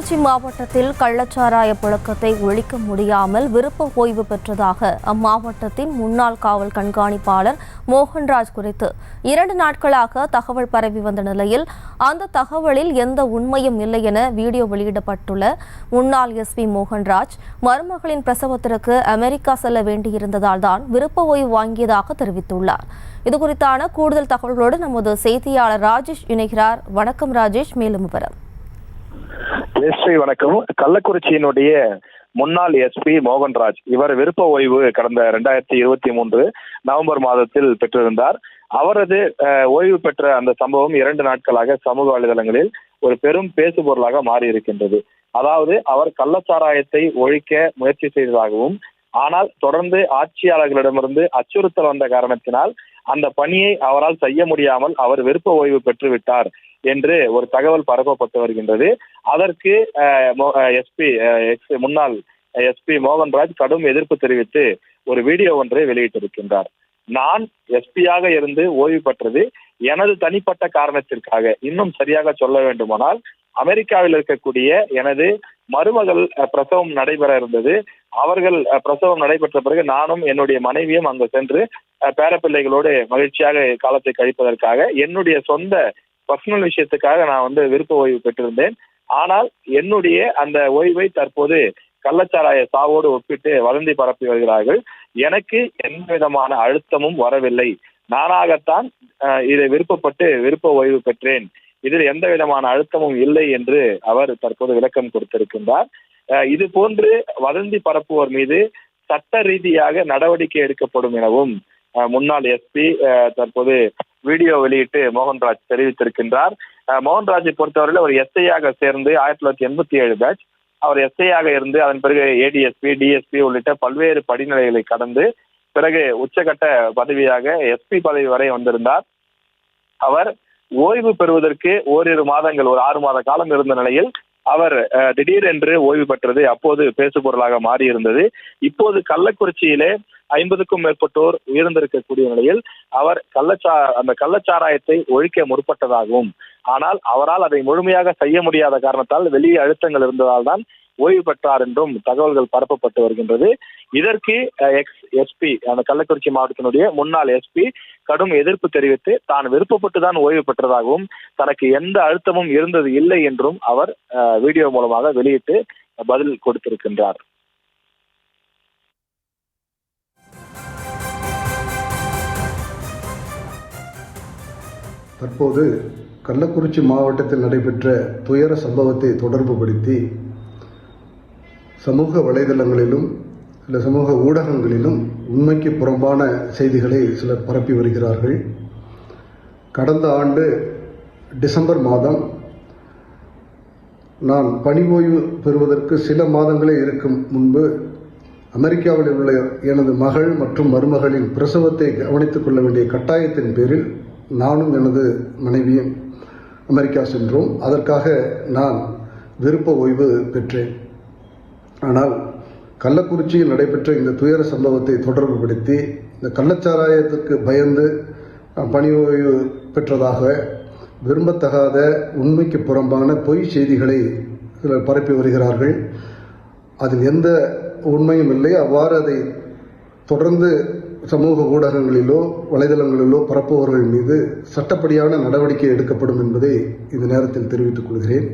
கள்ளக்குறிச்சி மாவட்டத்தில் கள்ளச்சாராய புழக்கத்தை ஒழிக்க முடியாமல் விருப்ப ஓய்வு பெற்றதாக அம்மாவட்டத்தின் முன்னாள் காவல் கண்காணிப்பாளர் மோகன்ராஜ் குறித்து 2 நாட்களாக தகவல் பரவி வந்த நிலையில் அந்த தகவலில் எந்த உண்மையும் இல்லை என வீடியோ வெளியிடப்பட்டுள்ள முன்னாள் எஸ்பி மோகன்ராஜ் மருமகளின் பிரசவத்திற்கு அமெரிக்கா செல்ல வேண்டியிருந்ததால் தான் விருப்ப ஓய்வு வாங்கியதாக தெரிவித்துள்ளார். இதுகுறித்தான கூடுதல் தகவல்களோடு நமது செய்தியாளர் ராஜேஷ் இணைகிறார். வணக்கம் ராஜேஷ், மேலும் விவரம். வணக்கம். கள்ளக்குறிச்சியினுடைய முன்னாள் எஸ்பி மோகன்ராஜ் இவர் விருப்ப ஓய்வு கடந்த 2023 நவம்பர் மாதத்தில் பெற்றிருந்தார். அவரது ஓய்வு பெற்ற அந்த சம்பவம் 2 நாட்களாக சமூக வலைதளங்களில் ஒரு பெரும் பேசுபொருளாக மாறி இருக்கின்றது. அதாவது அவர் கள்ளச்சாராயத்தை ஒழிக்க முயற்சி செய்ததாகவும், ஆனால் தொடர்ந்து ஆட்சியாளர்களிடமிருந்து அச்சுறுத்தல் வந்த காரணத்தினால் அந்த பணியை அவரால் செய்ய முடியாமல் அவர் விருப்ப ஓய்வு பெற்றுவிட்டார் என்று ஒரு தகவல் பரப்பப்பட்டு வருகின்றது. அதற்கு முன்னாள் எஸ்பி மோகன்ராஜ் கடும் எதிர்ப்பு தெரிவித்து ஒரு வீடியோ ஒன்றை வெளியிட்டிருக்கின்றார். நான் எஸ்பியாக இருந்து ஓய்வு பெற்றது எனது தனிப்பட்ட காரணத்திற்காக. இன்னும் சரியாக சொல்ல வேண்டுமானால், அமெரிக்காவில் இருக்கக்கூடிய எனது மருமகள் பிரசவம் நடைபெற இருந்தது. அவர்கள் பிரசவம் நடைபெற்ற பிறகு நானும் என்னுடைய மனைவியும் அங்கு சென்று பேரப்பிள்ளைகளோடு மகிழ்ச்சியாக காலத்தை கழிப்பதற்காக என்னுடைய சொந்த பர்சனல் விஷயத்துக்காக நான் விருப்ப ஓய்வு பெற்றிருந்தேன். ஆனால் என்னுடைய அந்த ஓய்வை தற்போது கள்ளச்சாராய சாவோடு ஒப்பிட்டு வதந்தி பரப்பி வருகிறார்கள். எனக்கு எந்த விதமான அழுத்தமும் வரவில்லை. நானாகத்தான் இதை விருப்பப்பட்டு விருப்ப ஓய்வு பெற்றேன். இதில் எந்த விதமான அழுத்தமும் இல்லை என்று அவர் தற்போது விளக்கம் கொடுத்திருக்கின்றார். இது போன்று வதந்தி பரப்புவோர் மீது சட்ட ரீதியாக நடவடிக்கை எடுக்கப்படும் எனவும் முன்னாள் எஸ்பி தற்போது வீடியோ வெளியிட்டு மோகன்ராஜ் தெரிவித்திருக்கின்றார். மோகன்ராஜை பொறுத்தவரையில் ஒரு எஸ்ஐயாக சேர்ந்து 1987 பேட்ச். அவர் எஸ்ஐயாக இருந்து அதன் பிறகு ஏடிஎஸ்பி, டிஎஸ்பி உள்ளிட்ட பல்வேறு படிநிலைகளை கடந்து பிறகு உச்சகட்ட பதவியாக எஸ்பி பதவி வரை வந்திருந்தார். அவர் ஓய்வு பெறுவதற்கு ஓரிரு மாதங்கள், ஒரு 6 மாத காலம் இருந்த நிலையில் அவர் திடீரென்று ஓய்வு பெற்றது அப்போது பேசுபொருளாக மாறியிருந்தது. இப்போது கள்ளக்குறிச்சியிலே 50க்கும் மேற்பட்டோர் உயிர்ந்திருக்கக்கூடிய நிலையில் அவர் அந்த கள்ளச்சாராயத்தை ஒழிக்க முற்பட்டதாகவும், ஆனால் அவரால் அதை முழுமையாக செய்ய முடியாத காரணத்தால் வெளியே அழுத்தங்கள் இருந்ததால் தான் ஓய்வு பெற்றார் என்றும் தகவல்கள் பரப்பப்பட்டு வருகின்றது. இதற்கு எஸ்பி, அந்த கள்ளக்குறிச்சி மாவட்டத்தினுடைய முன்னாள் எஸ்பி கடும் எதிர்ப்பு தெரிவித்து தான் விருப்பப்பட்டு தான் ஓய்வு பெற்றதாகவும், தனக்கு எந்த அழுத்தமும் இருந்தது இல்லை என்றும் அவர் வீடியோ மூலமாக வெளியிட்டு பதில் கொடுத்திருக்கின்றார். தற்போது கள்ளக்குறிச்சி மாவட்டத்தில் நடைபெற்ற துயர சம்பவத்தை தொடர்புபடுத்தி சமூக வலைதளங்களிலும் இல்லை சமூக ஊடகங்களிலும் உண்மைக்கு புறம்பான செய்திகளை சிலர் பரப்பி வருகிறார்கள். கடந்த ஆண்டு டிசம்பர் மாதம் நான் பணி ஓய்வு பெறுவதற்கு சில மாதங்களே இருக்கும் முன்பு அமெரிக்காவில் உள்ள எனது மகள் மற்றும் மருமகளின் பிரசவத்தை கவனித்துக் கொள்ள வேண்டிய கட்டாயத்தின் பேரில் நானும் எனது மனைவியும் அமெரிக்கா சென்றோம். அதற்காக நான் விருப்ப ஓய்வு பெற்றேன். ஆனால் கள்ளக்குறிச்சியில் நடைபெற்ற இந்த துயர சம்பவத்தை தொடர்புபடுத்தி இந்த கள்ளச்சாராயத்துக்கு பயந்து பணி ஓய்வு பெற்றதாக விரும்பத்தகாத உண்மைக்கு புறம்பான பொய் செய்திகளை சிலர் பரப்பி வருகிறார்கள். அதில் எந்த உண்மையும் இல்லை. அவ்வாறு அதை தொடர்ந்து சமூக ஊடகங்களிலோ வலைதளங்களிலோ பரப்புபவர்கள் மீது சட்டப்படியான நடவடிக்கை எடுக்கப்படும் என்பதை இந்த நேரத்தில் தெரிவித்துக் கொள்கிறேன்.